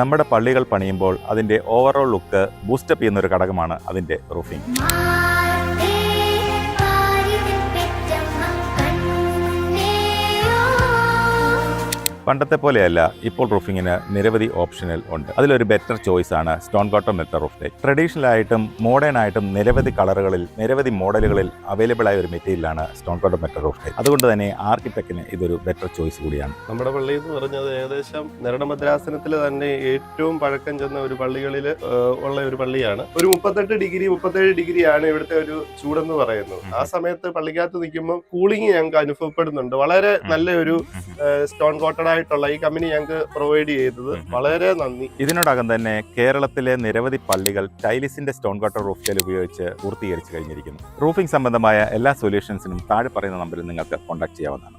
നമ്മുടെ പള്ളികൾ പണിയുമ്പോൾ അതിൻ്റെ ഓവറോൾ ലുക്ക് ബൂസ്റ്റപ്പ് ചെയ്യുന്നൊരു ഘടകമാണ് അതിൻ്റെ റൂഫിംഗ്. പണ്ടത്തെ പോലെയല്ല ഇപ്പോൾ റൂഫിങ്ങിന് നിരവധി ഓപ്ഷനുകൾ ഉണ്ട്. അതിലൊരു ബെറ്റർ ചോയ്സ് ആണ് stone coated metal roof tile. Traditional ആയിട്ടും മോഡേൺ ആയിട്ടും നിരവധി കളറുകളിൽ നിരവധി മോഡലുകളിൽ അവൈലബിൾ ആയ ഒരു മെറ്റീരിയലാണ് stone coated metal roof tile. അതുകൊണ്ട് തന്നെ ആർക്കിടെക്റ്റിന് ഇതൊരു ബെറ്റർ ചോയ്സ് കൂടിയാണ്. നമ്മുടെ പള്ളി എന്ന് പറഞ്ഞത് ഏകദേശം നെരടഭദ്രാസനത്തിൽ തന്നെ ഏറ്റവും പഴക്കം ചെന്ന ഒരു പള്ളികളിൽ ഉള്ള ഒരു പള്ളിയാണ്. ഒരു 37 ഡിഗ്രിയാണ് ഇവിടുത്തെ ഒരു ചൂടെന്ന് പറയുന്നത്. ആ സമയത്ത് പള്ളിക്കകത്ത് നിൽക്കുമ്പോൾ കൂളിംഗ് ഞങ്ങൾക്ക് അനുഭവപ്പെടുന്നുണ്ട്. വളരെ നല്ലൊരു സ്റ്റോൺ കോട്ടൺ ആയിട്ടുള്ള ഈ കമ്പനി ഞങ്ങൾക്ക് പ്രൊവൈഡ് ചെയ്തത് വളരെ നന്ദി. ഇതിനോടകം തന്നെ കേരളത്തിലെ നിരവധി പള്ളികൾ ടൈലിസിന്റെ സ്റ്റോൺ കോട്ടൺ റൂഫ് ടൈൽ ഉപയോഗിച്ച് പൂർത്തീകരിച്ചു കഴിഞ്ഞിരിക്കുന്നു. റൂഫിംഗ് സംബന്ധമായ എല്ലാ സൊല്യൂഷൻസിനും താഴെ പറയുന്ന നമ്പറിൽ നിങ്ങൾക്ക് കോൺടാക്ട് ചെയ്യാവുന്നതാണ്.